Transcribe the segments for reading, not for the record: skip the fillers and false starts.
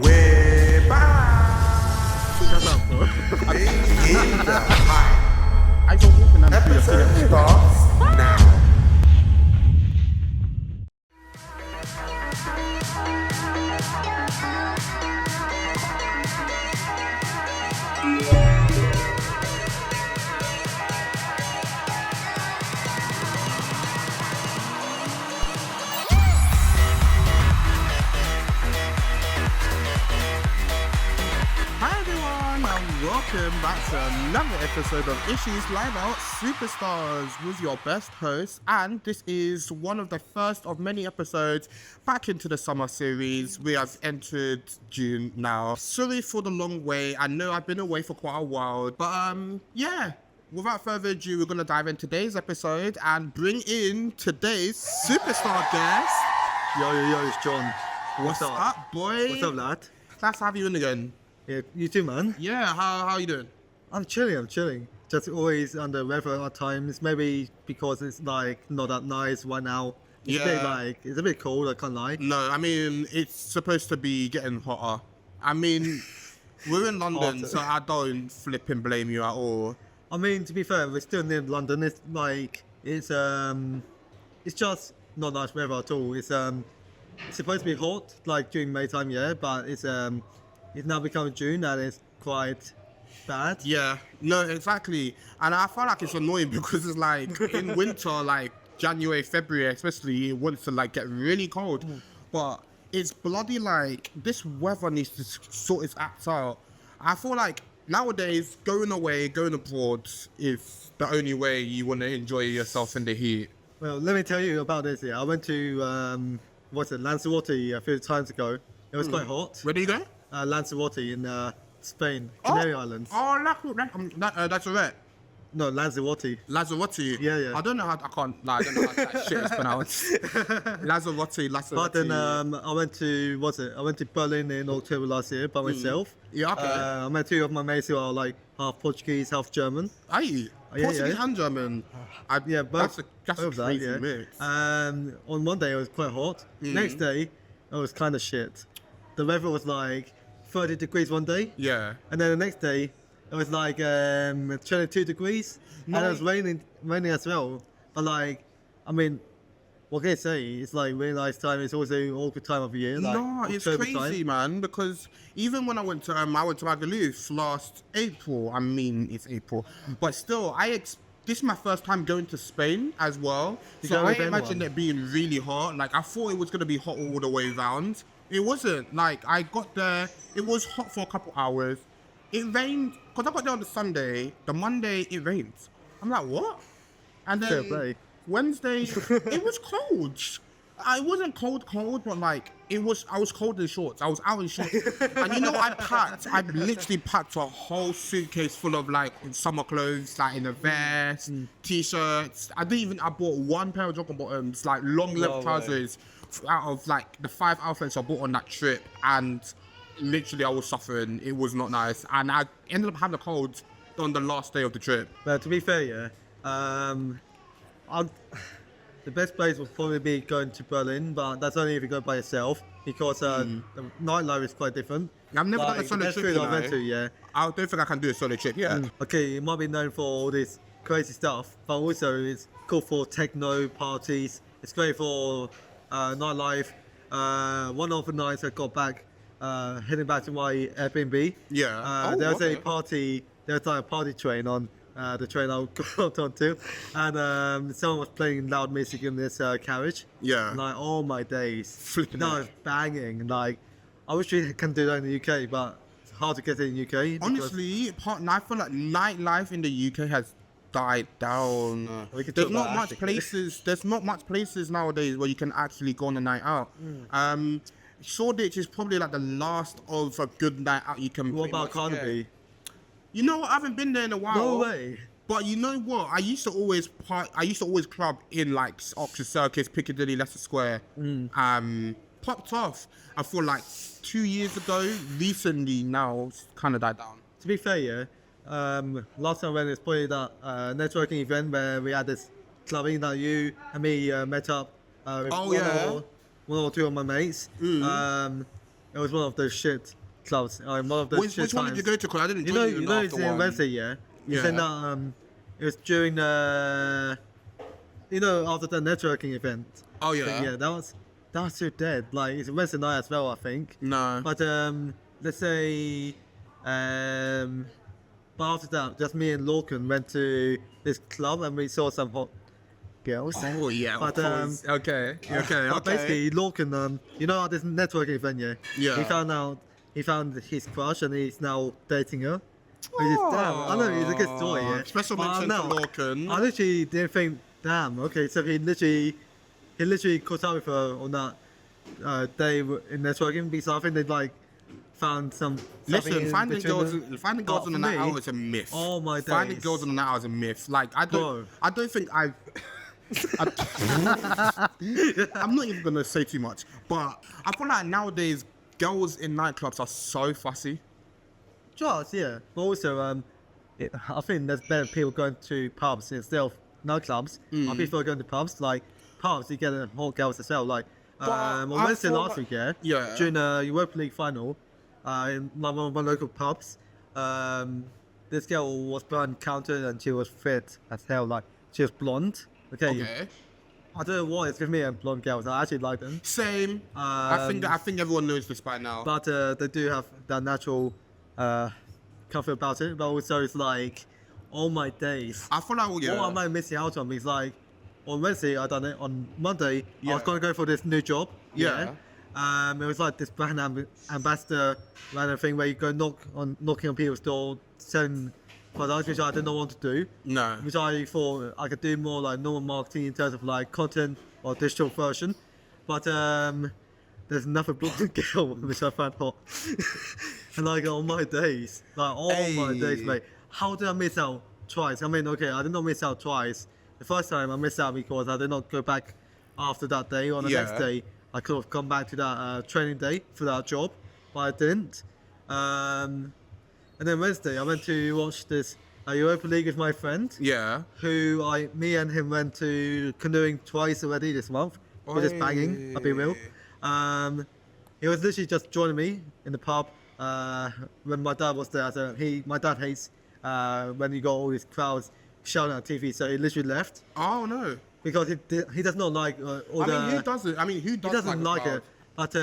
We're back Shut up, bro. in the hype. I don't walk in Episode starts now. Hi everyone, and welcome back to another episode of Issues Live Out Superstars with your best host. And this is one of the first of many episodes back into the summer series. We have entered June now. Sorry for the long wait. I know I've been away for quite a while, but yeah. Without further ado, we're gonna dive in today's episode and bring in today's superstar guest. Yo, it's John. What's up, boy? What's up, lad? Nice to have you in again. Yeah, you too, man. Yeah, how you doing? I'm chilling. Just always under weather at times. Maybe because it's like not that nice right now. It's it's a bit cold, I can't lie. No, I mean, it's supposed to be getting hotter. I mean, we're in London, Hotter. so I don't flipping blame you at all. I mean, to be fair, we're still near London. It's just not nice weather at all. It's supposed to be hot like during May time, yeah, but it's now becoming June and it's quite bad. Yeah, no, exactly. And I feel like it's annoying because it's like in winter, like January, February especially, it wants to like get really cold. But it's bloody like, this weather needs to sort its act out. I feel like nowadays, going away, going abroad is the only way you want to enjoy yourself in the heat. Well, let me tell you about this here. I went to Lanzarote a few times ago. It was quite hot. Where do you go? Lanzarote in Spain, Canary Islands. Oh, that's alright. No, Lanzarote. Lanzarote. Yeah. I don't know how I don't know how that shit is pronounced. Lanzarote. But then I went to Berlin in October last year by myself. Yeah, okay. I met two of my mates who are like half Portuguese, half German. Are you? Yeah, Portuguese yeah. and German. Yeah, both. That's a both that, crazy yeah. mix. On one day it was quite hot. Next day it was kind of shit. The weather was like 30 degrees one day. Yeah. And then the next day, it was like 22 degrees, and it was raining as well. But like, I mean, what can I say? It's like really nice time. It's also all good time of the year. Like No, it's October crazy, time. man. Because even when I went to Magaluf last April. I mean, it's April, but still, this is my first time going to Spain as well. You So go I with imagined anyone? it being really hot. Like I thought it was gonna be hot all the way round. It wasn't. Like I got there, it was hot for a couple hours. It rained because I got there on the Sunday. The Monday it rained. I'm like, what? And Fair then play. Wednesday it was cold. I wasn't cold, but like I was cold in shorts. I was out in shorts. And you know what I literally packed a whole suitcase full of like summer clothes, like in a vest, t-shirts. I bought one pair of jogging bottoms, like long No length way. trousers out of like the 5 outfits I bought on that trip, and literally I was suffering. It was not nice. And I ended up having a cold on the last day of the trip. But to be fair, yeah, the best place would probably be going to Berlin, but that's only if you go by yourself because the nightlife is quite different. I've never done a Like, solo the best trip, food you I went know. to, yeah. I don't think I can do a solo trip, yeah. Okay, it might be known for all this crazy stuff, but also it's cool for techno parties. It's great for nightlife. One of the nights I got back, heading back to my Airbnb. Yeah. Oh, There was okay. a party. There was like a party train on the train I got onto, and someone was playing loud music in this carriage. Yeah. Like, oh my days, Flipping that it. was banging. Like, I wish we can do that in the UK, but it's hard to get it in the UK. because- Honestly, I feel like nightlife in the UK has died down. We could There's talk not about much Africa. places. There's not much places nowadays where you can actually go on a night out. Shoreditch is probably like the last of a good night out you can. What pretty about much Carnaby? get. You know what? I haven't been there in a while. No way. But you know what? I used to always club in like Oxford Circus, Piccadilly, Leicester Square. Popped off. I feel like 2 years ago. Recently, now it's kind of died down. To be fair, yeah, last time I went, it's probably that networking event where we had this clubbing that you and me met up with Oh, yeah. one or two of my mates. It it was one of those shit clubs. One of those Which one did you go to? Because I didn't join you in the it's after in one. Wednesday, yeah. Yeah. It's in it was during the, after the networking event. Oh, So, yeah? yeah, that was so dead. Like it's Wednesday night as well, I think. No. But let's say, but after that, just me and Lorcan went to this club and we saw some hot girls. Oh, yeah, But, of course. Okay. But basically, Lorcan, at this networking event, yeah. Yeah. He found his crush and he's now dating her. Which is damn. I know it's a good story, yeah. Special But mention to Lorcan. I literally didn't think, damn. Okay, so he literally caught up with her on that day in networking because I think they like found some. Listen, finding girls But on the for night me, out is a myth. oh my Finding days. girls on the night out is a myth. Like I Bro. don't think I'm not even gonna say too much, but I feel like nowadays girls in nightclubs are so fussy. Just, yeah. But also, I think there's better people going to pubs instead of nightclubs. I prefer going to pubs. Like pubs, you get hot girls as well. Like on I Wednesday feel last like- week, Yeah. during the Europa League final, in one of my local pubs, this girl was behind the counter and she was fit as hell. Like she was blonde. Okay. Okay. I don't know why it's with me and blonde girls. I actually like them. Same. I think everyone knows this by now. But they do have that natural comfort about it. But also it's like, all my days. I feel like What am I missing out on? Because like, on Wednesday I done it. On Monday I Yeah. was going to go for this new job. Yeah. It was like this brand ambassador random thing where you go knocking on people's door, selling products, which I did not want to do. No. Which I thought I could do more like normal marketing in terms of like content or digital version. But there's another blonde girl which I found hot. And like all my days, my days, mate. How did I miss out twice? I mean, okay, I did not miss out twice. The first time I missed out because I did not go back after that day. On the Yeah. next day, I could have come back to that training day for that job, but I didn't. And then Wednesday, I went to watch this Europa League with my friend, Yeah. who me and him went to canoeing twice already this month, which is banging, I'll be real. He was literally just joining me in the pub when my dad was there. So my dad hates when you got all these crowds shouting at TV, so he literally left Oh no. because he does not like all I the. mean, who doesn't? I mean, who He does doesn't like a it. But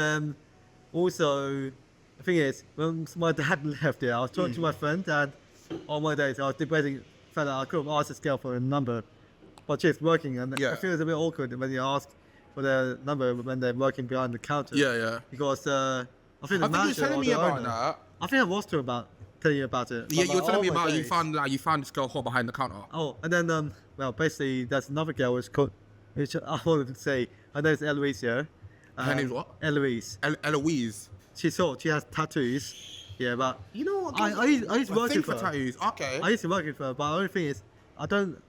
also, the thing is, when my dad left here, I was talking to my friend, and on my days, I was debating whether I could have asked this girl for a number, but she's working, and Yeah. I feel it's a bit awkward when you ask for their number when they're working behind the counter. Yeah, yeah. Because I think the I think you're manager telling or me the about owner, that. I think I was telling you about it. Yeah, But, you're like, telling me oh my about days. you found this girl hot behind the counter. Oh, and then basically there's another girl which I wanted to say. Her name's Eloise, yeah. Her name's what? Eloise. Eloise. She has tattoos. Yeah, but You know what? I used to work thing with for her. tattoos. Okay. I used to work with her, but the only thing is, I don't.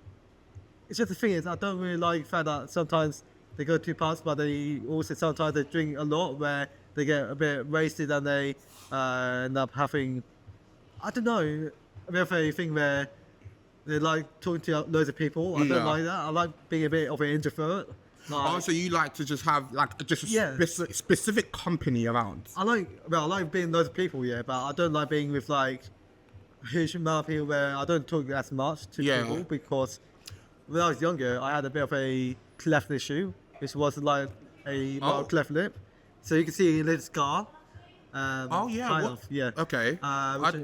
It's just the thing is, I don't really like the fact that sometimes they go too fast, but they also sometimes they drink a lot, where they get a bit wasted and they end up having, I don't know, a bit of a thing where they like talking to loads of people. I don't Yeah. like that. I like being a bit of an introvert. Like, Oh, so you like to just have just a Yeah. specific company around? I like being with loads of people, yeah, but I don't like being with like a huge amount of people where I don't talk as much to Yeah. people, because when I was younger, I had a bit of a cleft issue, which was like a Oh. cleft lip. So you can see a little scar. Oh yeah. Kind what? of, yeah. Okay.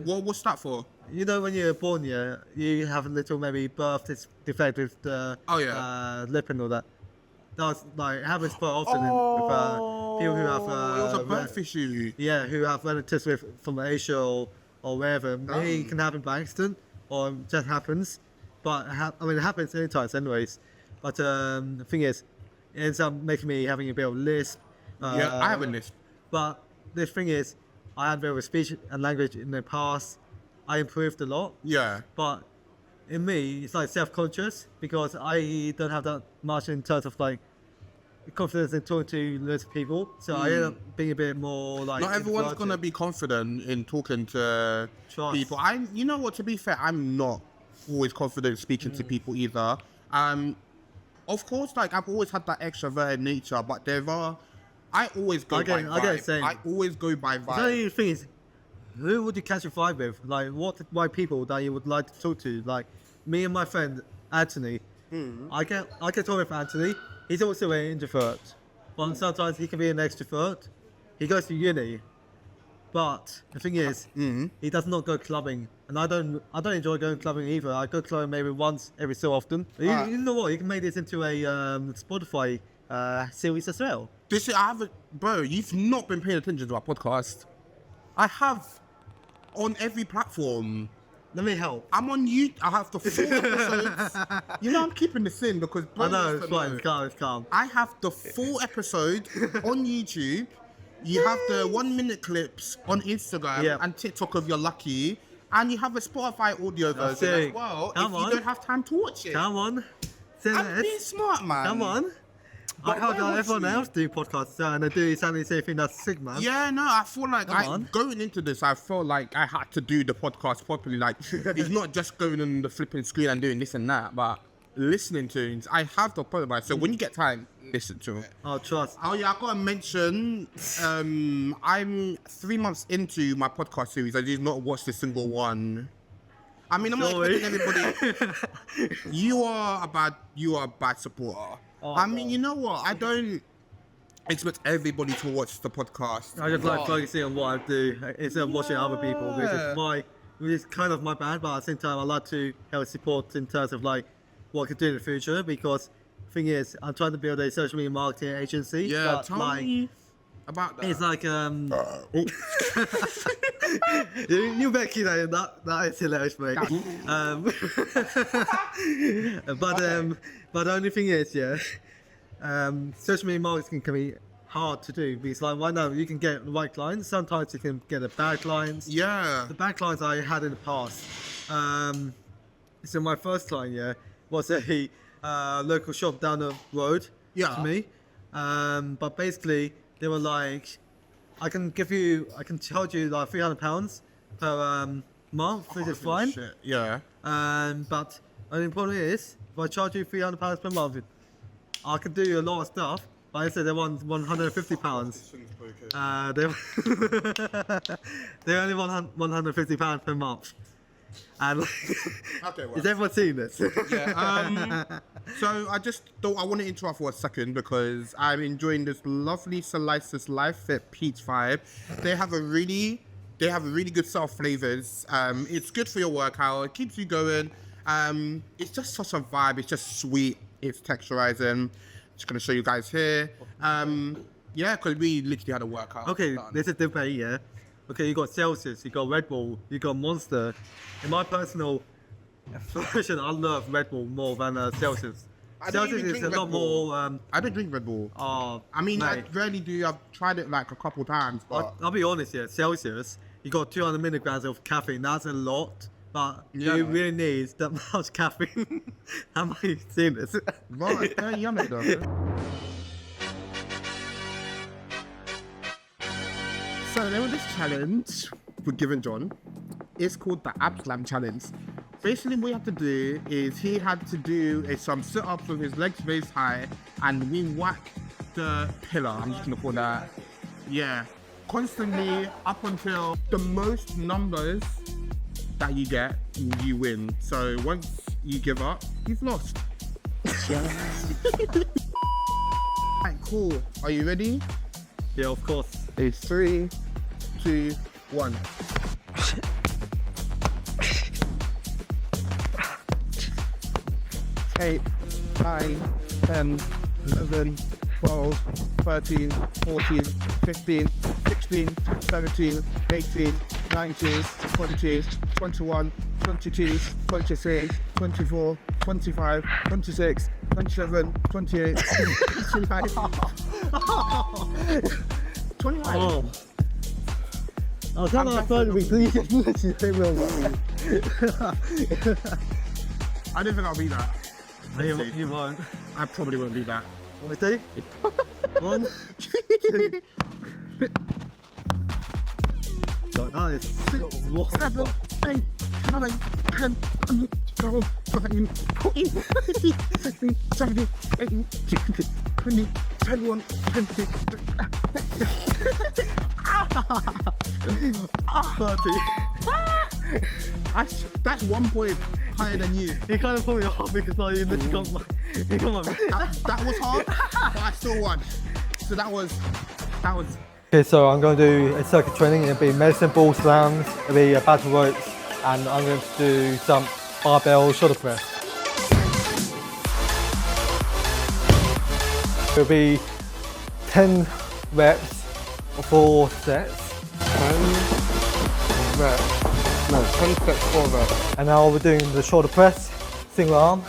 What's that for? You know, when you're born, yeah, you have a little maybe birth defect with the Oh, yeah. lip and all that. That's like it happens quite often with people who have it was a birth issue. yeah, who have relatives from Asia or wherever. Maybe it can happen by accident or it just happens. But it happens anytime, anyways. But the thing is, it ends up making me having a bit of lisp. Yeah, I have a lisp. But the thing is, I had a bit of speech and language in the past. I improved a lot. Yeah. But in me, it's like self-conscious because I don't have that much in terms of like confidence in talking to loads of people. So I end up being a bit more like. Not everyone's introverted. gonna be confident in talking to Trust. people. You know what? To be fair, I'm not always confident speaking to people either. Of course, like I've always had that extroverted nature, but there are I always go I by get it vibe. saying. I always go by The only vibe. thing is, who would you catch a vibe with? Like, what white people that you would like to talk to? Like, me and my friend Anthony. I can talk with Anthony. He's also an introvert, but sometimes he can be an extrovert. He goes to uni, but the thing is, he does not go clubbing, and I don't enjoy going clubbing either. I go clubbing maybe once every so often. You know what? You can make this into a Spotify series as well. This I haven't, bro. You've not been paying attention to our podcast. I have on every platform. Let me help. I'm on you. I have the 4 episodes. You know, I'm keeping this in because. I know, needs it's to fine, know. it's calm, it's calm. I have the 4 episodes on YouTube. You have the 1-minute clips on Instagram Yeah. and TikTok if you're lucky. And you have a Spotify audio version it. as well Come if on. you don't have time to watch it. Come on. Say I'm this. being smart, man. Come on. But I heard why that everyone would you? else do podcasts and they do exactly the same thing. That's sick, man. Yeah, no, I feel like Come on. going into this, I felt like I had to do the podcast properly. Like, it's not just going on the flipping screen and doing this and that, but listening to it. I have the podcast. So when you get time, listen to it. Oh, trust. Oh yeah, I gotta mention, I'm 3 months into my podcast series. I did not watch a single one. I mean, I'm not Sorry. expecting everybody. You are a bad supporter. Oh, I mean, you know what? I don't expect everybody to watch the podcast. I just like but- focusing on what I do instead of watching other people. Yeah. Which is kind of my bad, but at the same time, I like to help support in terms of like what I could do in the future. Because the thing is, I'm trying to build a social media marketing agency. Yeah, but tell like, me about that. it's like you bet you know that is hilarious, mate. But the only thing is, social media marketing can be hard to do because like right now you can get the right clients, sometimes you can get the bad clients. Yeah. The bad clients I had in the past. So my first client, was a local shop down the road Yeah. to me. But basically they were like, I can charge you like £300 per month, which is fine. Shit. Yeah. But the problem is, if I charge you £300 per month, I can do a lot of stuff. But instead they want £150. They only want £150 per month. And Okay, well. is everyone seeing this? Yeah. So I just thought I want to interrupt for a second because I'm enjoying this lovely Slices Life Fit Peach vibe. They have a really good set of flavors. It's good for your workout. It keeps you going. It's just such a vibe. It's just sweet. It's texturizing. Just gonna show you guys here. Yeah, because we literally had a workout. Okay, done. this is debate, yeah. Okay, you got Celsius, you got Red Bull, you got Monster. In my personal version, I love Red Bull more than Celsius. I don't Celsius even is drink a lot Red Bull. more. I don't drink Red Bull. I mean, mate, I rarely do. I've tried it like a couple times, but I'll be honest, yeah. Celsius, you got 200 milligrams of caffeine. That's a lot, but Yeah. you really need that much caffeine. Am I seeing this? right, very yummy though. So there was this challenge for Given John. It's called the Ab Slam Challenge. Basically what you have to do is he had to do some sit-ups with his legs raised high and we whack the pillar, I'm just gonna call that, yeah, constantly up until the most numbers that you get, you win. So once you give up, you've lost. Alright, cool. Are you ready? Yeah, of course. It's 3, 2, 1. Eight, 9, 10, 11, 12, 13, 14, 15, 16, 17, 18, 19, 20, 21, 22, 23, 24, 25, 26, 27, 28, 29, 29. Oh. I was kind of afraid to be pleased. I don't think I'll be that. You won't. I probably won't be that. Ready? 1, 2. That is 7, 8, 9, 10, 11, 12, 13, 14, 15, 16, 17, 18, 19, 20, 21, 20, 30. That's 1 point higher than you. He kind of put me off because I literally got my. He got my. That was hard, but I still won. So that was. Okay, so I'm going to do a circuit training. It'll be medicine ball slams, it'll be a battle ropes, and I'm going to do some barbell shoulder press. It'll be 10 reps for 4 sets. 10 reps. No, 10 sets, 4 reps. And now we're doing the shoulder press, single arm.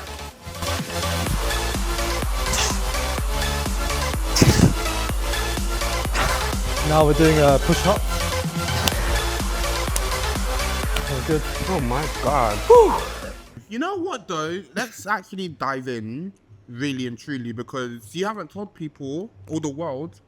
Now we're doing a push-up. Good. Oh my god. You know what though? Let's actually dive in really and truly because you haven't told people or the world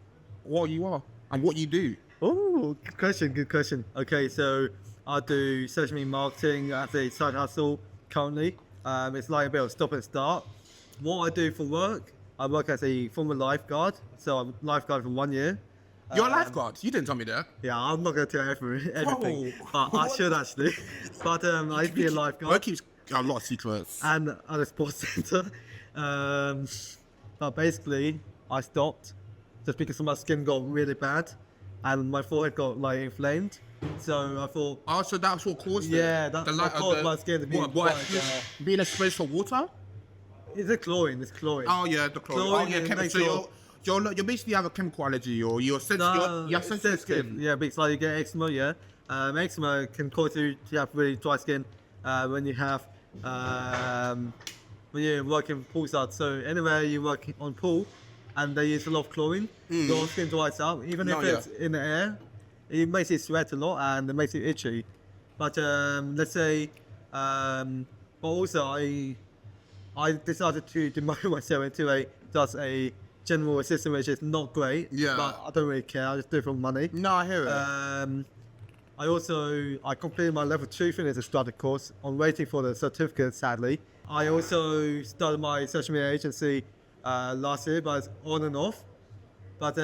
what you are and what you do. Oh, good question. Okay, so I do social media marketing as a side hustle currently. It's like a bit of stop and start. What I do for work, I work as a former lifeguard. So I'm lifeguard for 1 year. You're a lifeguard. You didn't tell me that. Yeah, I'm not going to tell everything, Whoa. but I should actually. But I used to be a lifeguard. Work keeps a lot of secrets. And at a sports center. But basically, I stopped just because my skin got really bad and my forehead got like inflamed. So I thought, Oh, so that's what caused it? yeah, that caused my skin to be being exposed to water? It's a chlorine. It's chlorine. Oh yeah, the chlorine. Chlorine Oh yeah, and chemical. like So you basically have a chemical allergy or you're sensitive. You're sensitive skin. Yeah, because like you get eczema. Yeah, eczema can cause you to have really dry skin when you have when you're working poolside. So anywhere you work on pool and they use a lot of chlorine, your skin dries out. Even if it's in the air, it makes you sweat a lot and it makes you itchy. But let's say, but also I decided to demote myself into a general assistant, which is not great. Yeah. But I don't really care. I just do it for money. No, I hear it. I completed my level 2 fitness instructor course. I'm waiting for the certificate, sadly. I also started my social media agency last year, but it's on and off. But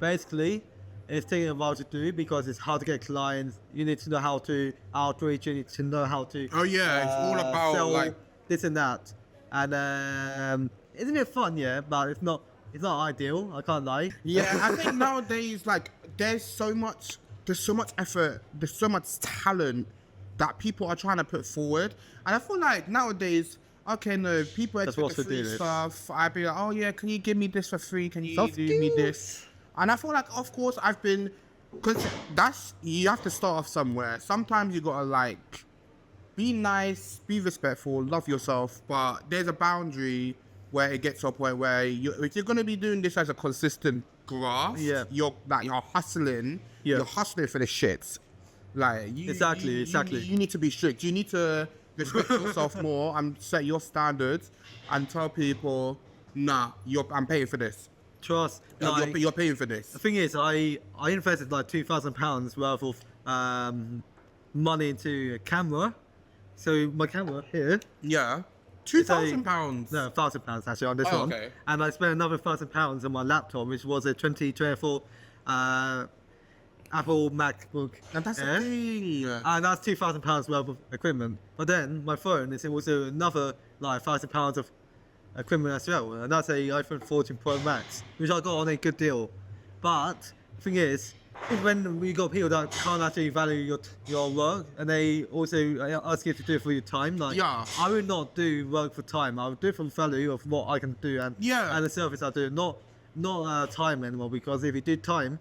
basically, it's taking a while to do because it's hard to get clients. You need to know how to outreach. You need to know how to. Oh yeah, it's all about sell like this and that. And it's a bit fun, yeah, but it's not ideal. I can't lie. Yeah, I think nowadays, like, there's so much effort, there's so much talent that people are trying to put forward, and I feel like nowadays, okay, no, people expect the free stuff. I'd be like, oh yeah, can you give me this for free? Can you do me this? And I feel like, of course, because you have to start off somewhere. Sometimes you gotta like be nice, be respectful, love yourself, but there's a boundary where it gets to a point where if you're gonna be doing this as a consistent graft, you're hustling. Yeah. You're hustling for the shits. Like Exactly. You need to be strict. You need to respect yourself more and set your standards and tell people, nah, I'm paying for this. Trust. Like, You're paying for this. the thing is, I invested like £2,000 worth of money into a camera. So my camera here. Yeah. £2,000. No, £1,000 actually on this one. Okay. And I spent another £1,000 on my laptop, which was a 2024 Apple MacBook And that's Air. the thing. And that's £2,000 worth of equipment. But then my phone is also another like £1,000 of equipment as well. And that's a iPhone 14 Pro Max, which I got on a good deal. But the thing is when we got people that can't actually value your work, and they also ask you to do it for your time, like I would not do work for time. I would do it for the value of what I can do and the service I do, not time anymore. Because if you do time,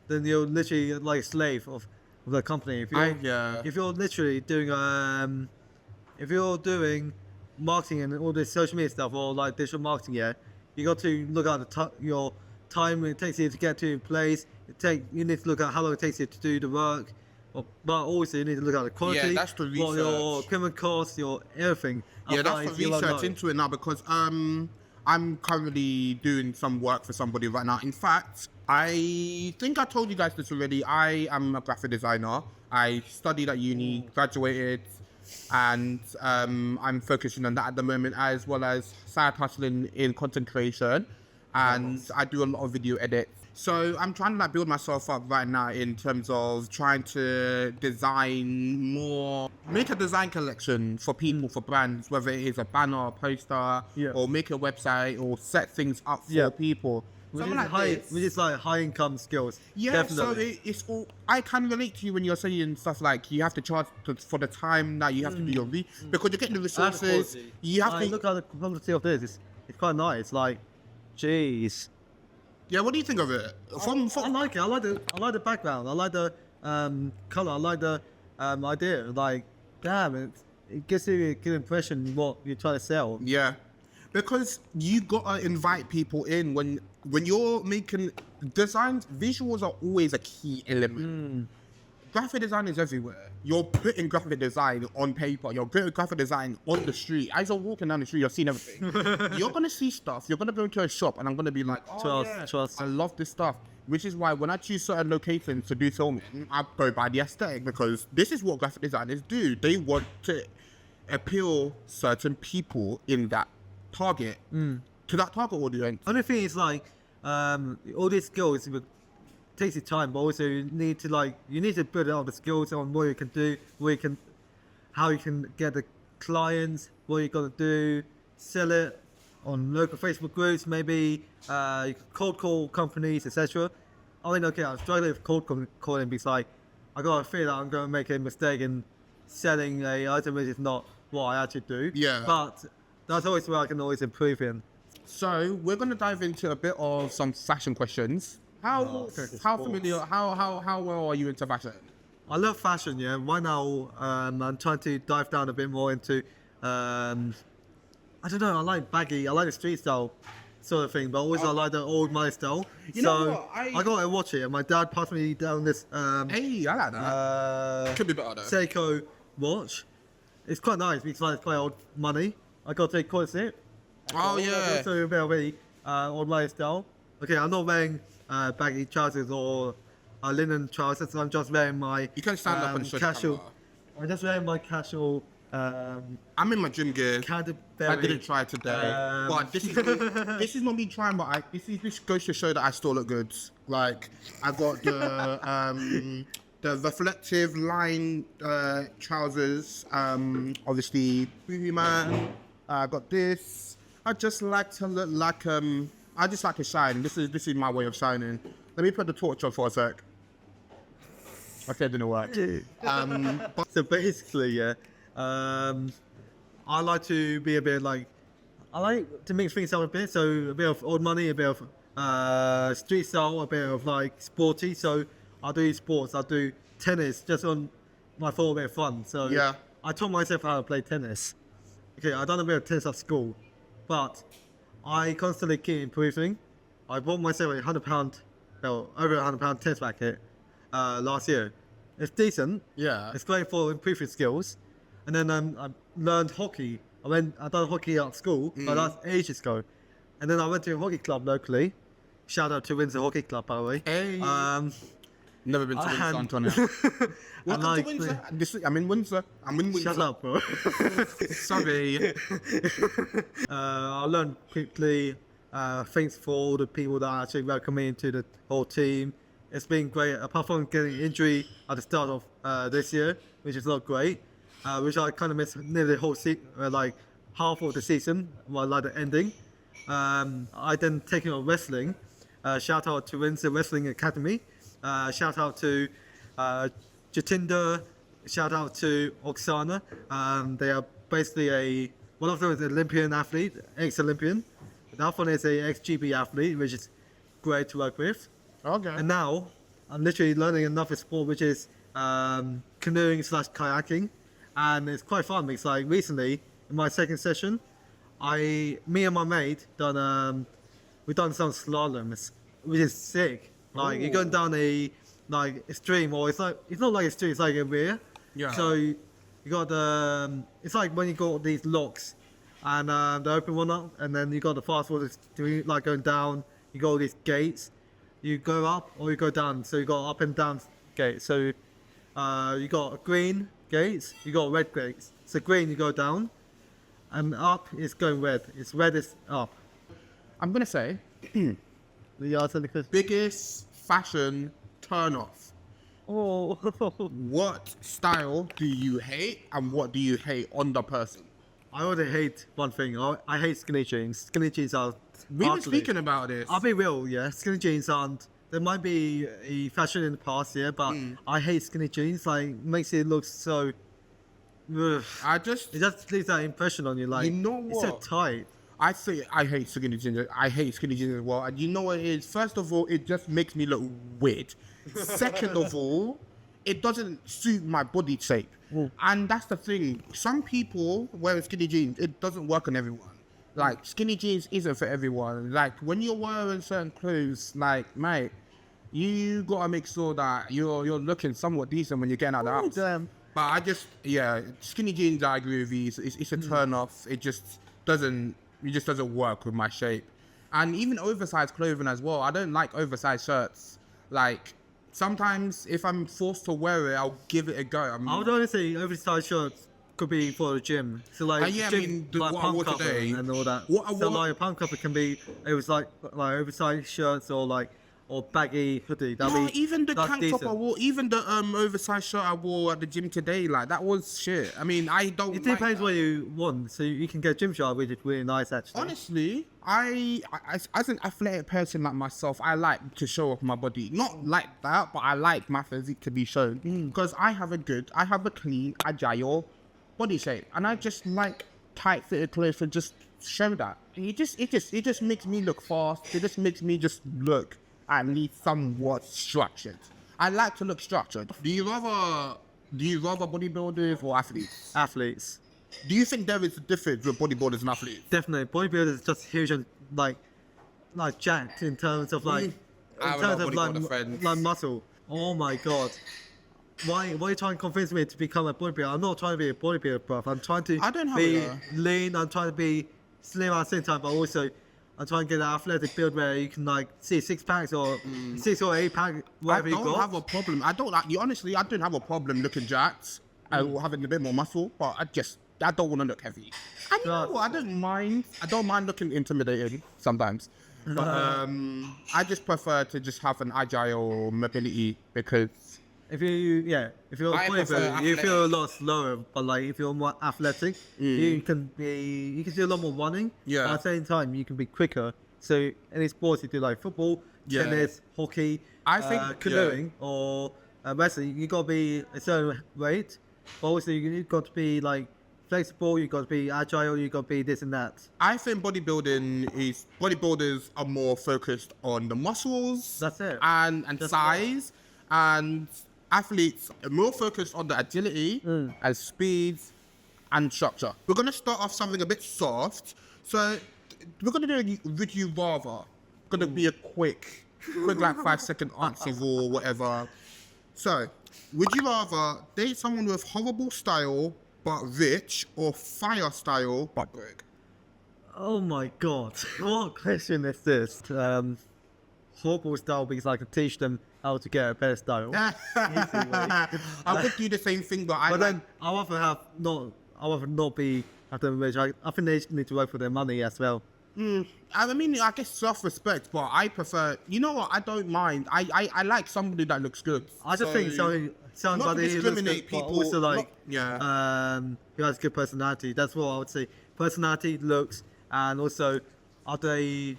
then you're literally like a slave of the company. If you're literally doing if you're doing marketing and all this social media stuff or like digital marketing, you got to look at your time it takes you to get to a place. You need to look at how long it takes you to do the work, but also you need to look at the quality. Yeah, that's the research. What your equipment costs, your everything. Yeah, that's the research into it now because I'm currently doing some work for somebody right now. In fact, I think I told you guys this already. I am a graphic designer. I studied at uni, graduated, and I'm focusing on that at the moment, as well as side hustling in content creation. and I do a lot of video edits. So I'm trying to like build myself up right now in terms of trying to make a design collection for people, for brands, whether it is a banner, a poster, or make a website, or set things up for people. Which Something is, like this. which is like high income skills. Yeah, definitely. so it's all. I can relate to you when you're saying stuff like you have to charge for the time that you have to do your because you're getting the resources. You have to look at the quality of this. It's quite nice. Like, jeez. Yeah, what do you think of it? I like it. I like the background. I like the color. I like the idea. Like, damn, it gives you a good impression what you're trying to sell. Yeah, because you gotta invite people in when you're making designs. Visuals are always a key element. Graphic design is everywhere. You're putting graphic design on paper. You're putting graphic design on the street. As you're walking down the street, you're seeing everything. You're gonna see stuff. You're gonna go into a shop, and I'm gonna be like, "Oh Trust. I love this stuff." Which is why when I choose certain locations to do filming, I go by the aesthetic because this is what graphic designers do. They want to appeal certain people in that target to that target audience. Only thing is like, all these skills takes your time, but also you need to build up the skills on what you can do, how you can get the clients, what you're gonna do, sell it on local Facebook groups, maybe you can cold call companies, etc. I mean, okay, I'm struggling with cold calling because like I got a fear that I'm gonna make a mistake in selling a item which is not what I actually do. Yeah. But that's always where I can always improve in. So we're gonna dive into a bit of some fashion questions. How familiar? How well are you into fashion? I love fashion, yeah. Right now, I'm trying to dive down a bit more into, I don't know, I like baggy, I like the street style sort of thing, but also I like the old money style. You know what? I got to watch it, and my dad passed me down this Hey, I like that. Could be better though. Seiko watch. It's quite nice because it's quite old money. I got to take quite a sip. Oh yeah. So very old money style. Okay, I'm not wearing baggy trousers or linen trousers. I'm just wearing my You can stand up and show the casual. camera. I'm just wearing my casual. I'm in my gym gear. Canterbury. I didn't try today, but this is not me trying. But this goes to show that I still look good. Like I got the reflective line trousers. Obviously, Boohoo Man. I got this. I just like to look like I just like to shine. This is my way of shining. Let me put the torch on for a sec. Okay, it didn't work. So basically, yeah, I like to be a bit like, I like to mix things up a bit. So a bit of old money, a bit of street style, a bit of like sporty. So I do sports. I do tennis just on my for a bit of fun. So Yeah. I taught myself how to play tennis. Okay, I done a bit of tennis at school, but I constantly keep improving. I bought myself a £100, well, over £100 tennis racket last year. It's decent. Yeah. It's great for improving skills. And then I learned hockey. I done hockey at school, but that's ages ago. And then I went to a hockey club locally. Shout out to Windsor Hockey Club, by the way. Hey. Never been to Windsor, and- Antonio. Welcome like- to Windsor. I'm in Windsor. Shut up, bro. Sorry. I learned quickly. Thanks for all the people that actually welcomed me into the whole team. It's been great, apart from getting injury at the start of this year, which is not great, which I kind of missed nearly the whole season, like half of the season, well, like the ending. I then taken on wrestling. Shout out to Windsor Wrestling Academy. Shout out to Jatinder. Shout out to Oksana. They are basically one of them is an Olympian athlete, ex-Olympian. The other one is a ex-GB athlete, which is great to work with. Okay. And now I'm literally learning another sport, which is canoeing / kayaking, and it's quite fun because like recently in my second session, me and my mate we done some slaloms, which is sick. Like you're going down a stream, or it's not like a stream, it's like a weir. Yeah. So you got the it's like when you got these locks, and they open one up, and then you got the fast water like going down. You got all these gates. You go up or you go down. So you got up and down gates. So you got green gates, you got red gates. So green you go down, and up is going red. It's red is up. I'm gonna say The answer because Biggest fashion turn-off. oh, What style do you hate, and what do you hate on the person? I already hate one thing. I hate skinny jeans. Skinny jeans are. We've been ugly. speaking about this. I'll be real, yeah. Skinny jeans aren't. There might be a fashion in the past, yeah, but I hate skinny jeans. Like, makes it look so. Ugh. I just, It just leaves that impression on you. Like, You know it's so what? tight. I say I hate skinny jeans. I hate skinny jeans as well. And you know what it is? First of all, it just makes me look weird. Second of all, it doesn't suit my body shape. And that's the thing. Some people wear skinny jeans, it doesn't work on everyone. Like, skinny jeans isn't for everyone. Like, when you're wearing certain clothes, like, mate, you gotta make sure that you're looking somewhat decent when you're getting out of the house. Damn. But I just, yeah, skinny jeans, I agree with you. It's a turn off. It just doesn't work with my shape. And even oversized clothing as well. I don't like oversized shirts. Like, sometimes if I'm forced to wear it, I'll give it a go. I would only say oversized shirts could be for the gym. So like, yeah, I gym, mean, like what I pump wore cover today- and all that. what I So wore- like a pump cover can be, it was like oversized shirts or baggy hoodie. That'd No, be, even the that's tank decent. top I wore, even the oversized shirt I wore at the gym today, like, that was shit. I mean, I don't It like depends that. what you want. So you can get gym shirt, which is really nice actually. Honestly, as an athletic person like myself, I like to show off my body. Not like that, but I like my physique to be shown. Because I have a clean, agile body shape. And I just like tight fitted clothes to just show that. And it just makes me look fast. It just makes me just look at least somewhat structured. I like to look structured. Do you rather bodybuilders or athletes? Athletes. Do you think there is a difference with bodybuilders and athletes? Definitely. Bodybuilders is just huge and like jacked in terms of like, I have a lot of bodybuilder friends. like muscle. Oh my god. Why are you trying to convince me to become a bodybuilder? I'm not trying to be a bodybuilder, bruv. I'm trying to I don't have be a- lean. I'm trying to be slim at the same time, but also I'm trying to get an athletic build where you can like see 6 packs or 6 or 8 pack, I whatever you don't got. have a problem. I don't like you. Honestly, I don't have a problem looking jacked or having a bit more muscle, but I don't want to look heavy. And you know Right. what? I don't mind looking intimidating sometimes. But I just prefer to just have an agile mobility because If you're a I prefer bodybuilder, you feel a athletic. lot slower. But like if you're more athletic, you can do a lot more running. Yeah. But at the same time, you can be quicker. So any sports you do like football, Yeah. tennis, hockey, I think- canoeing or wrestling, you got to be a certain weight. But also you got to be like flexible. You got to be agile. You got to be this and that. I think bodybuilders are more focused on the muscles. That's it. And That's size, and athletes are more focused on the agility and speed and structure. We're gonna start off something a bit soft. So we're gonna do a would you rather. Gonna be a quick like 5-second answer or whatever. So, would you rather date someone with horrible style but rich, or fire style but broke? Oh my god, what question is this? Horrible style because I can teach them how to get a better style. I would do the same thing, but But then I rather not be have them rich. I think they need to work for their money as well. I mean, I guess self-respect, but I prefer. You know what? I don't mind. I like somebody that looks good. I just think somebody not to who looks discriminate good, but people, also like not- who has good personality. That's what I would say. Personality, looks, and also are they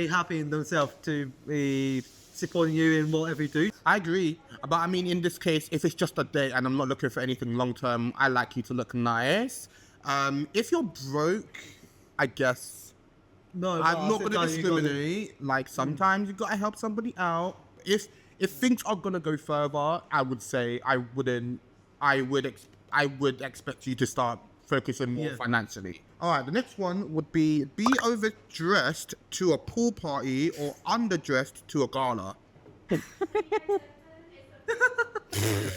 happy in themselves to be supporting you in whatever you do? I agree, but I mean, in this case, if it's just a date and I'm not looking for anything long term, I like you to look nice. If you're broke, I guess. No, I'm not gonna sometimes you gotta- discriminate. Like sometimes you gotta help somebody out. If things are gonna go further, I would say I wouldn't. I would expect you to start focusing more Yeah. financially. All right, the next one would be overdressed to a pool party or underdressed to a gala.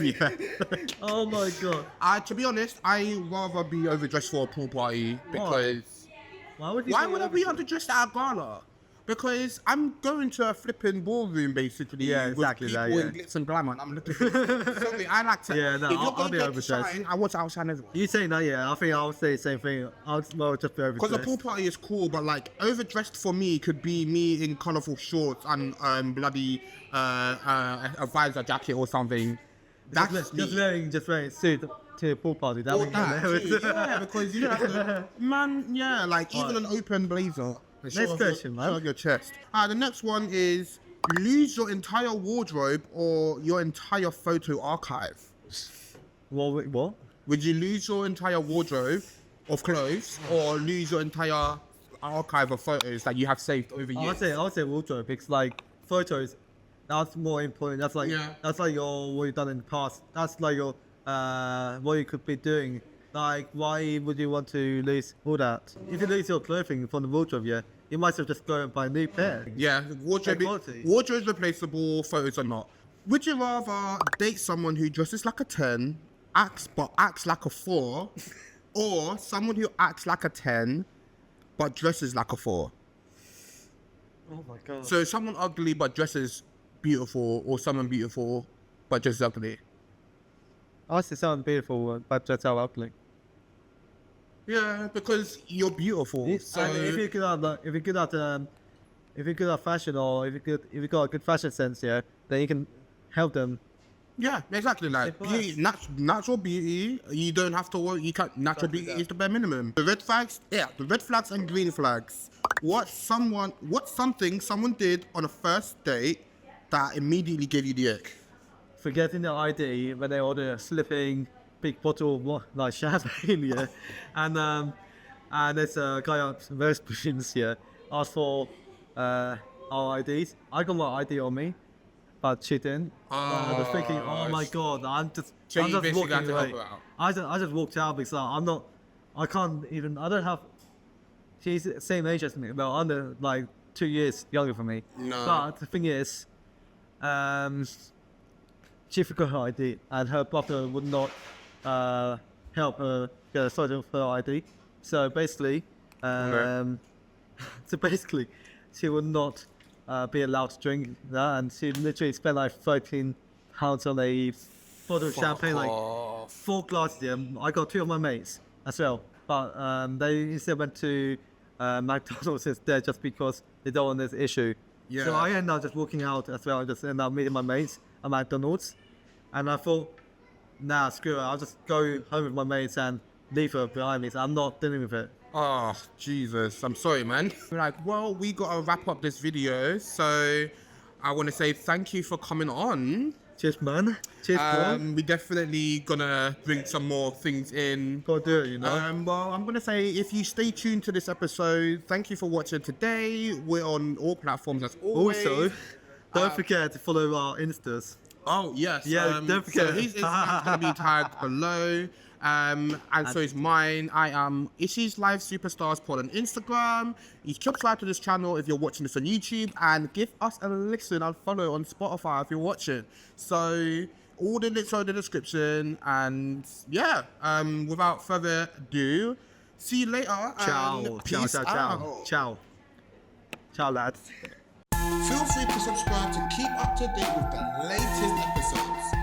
Yeah. Oh my god! To be honest, I rather be overdressed for a pool party because. Why would you? Why be would I be overdressed? underdressed at a gala? Because I'm going to a flipping ballroom basically. Yeah, exactly with that, people yeah. in glitz and glamour, and I'm looking for something. I like to. Yeah, no, if you're I'll gonna be get overdressed. shine, I want to outshine everyone. You saying that, yeah, I think I'll say the same thing. I'll just be overdressed. Because a pool party is cool, but like overdressed for me could be me in colourful shorts and bloody a visor jacket or something. That's just me. wearing suit to a pool party. That Or would be that, hilarious. too, yeah, because you know, man, yeah, like even an open blazer. Next question, man. Show off your chest. The next one is lose your entire wardrobe or your entire photo archive. What? Would you lose your entire wardrobe of clothes or lose your entire archive of photos that you have saved over years? I'll say wardrobe because like photos, that's more important. That's like Yeah. that's like what you've done in the past. That's like your what you could be doing. Like why would you want to lose all that? If you lose your clothing from the wardrobe, yeah, you might as well just go and buy a new pair. Yeah, quality. wardrobe's replaceable, photos are not. Would you rather date someone who dresses like a 10, acts like a 4, or someone who acts like a 10 but dresses like a 4? Oh my god. So someone ugly but dresses beautiful, or someone beautiful but just ugly? I say someone beautiful, but just how ugly. Yeah, because you're beautiful. So And if you're good at fashion, or if you got a good fashion sense, yeah, then you can help them. yeah, exactly. Like Simple beauty, natural beauty. You don't have to worry. You can't. Natural beauty is the bare minimum. The red flags, yeah, the red flags and green flags. What's something someone did on a first date that immediately gave you the ick? Forgetting their ID when they order a slipping big bottle of like champagne, yeah, and there's a guy on those machines here asked for our IDs. I got my ID on me, but she didn't. I was thinking, oh my god, I'm just basically walking had to help away. her out. I just walked out because I don't have. She's the same age as me, well, under like 2 years younger than me. No. But the thing is, she forgot her ID, and her brother would not help her get a photo of her ID. So basically, she would not be allowed to drink that, and she literally spent like £13 on a bottle of champagne, like 4 glasses. Yeah, I got 2 of my mates as well, but they instead went to McDonald's instead just because they don't want this issue. Yeah. So I ended up just walking out as well. I just ended up meeting my mates at McDonald's, and I thought, nah, screw it. I'll just go home with my mates and leave her behind me. So I'm not dealing with it. Oh, Jesus. I'm sorry, man. Like, well, we got to wrap up this video. So I want to say thank you for coming on. Cheers, man. Cheers, bro. We definitely gonna bring some more things in. Gotta do it, you know. Well, I'm gonna say if you stay tuned to this episode, thank you for watching today. We're on all platforms as always. Also, don't forget to follow our Instas. Oh yes. Yeah, don't forget. So his Instagram's gonna be tagged below. And so is mine. I am Ishi's Live Superstars Pod on Instagram. You subscribe to this channel if you're watching this on YouTube, and give us a listen and follow on Spotify if you're watching. So all the links are in the description, and yeah, without further ado, see you later. Ciao. And Ciao, peace ciao, ciao. out. Ciao. Ciao, lads. Feel free to subscribe to keep up to date with the latest episodes.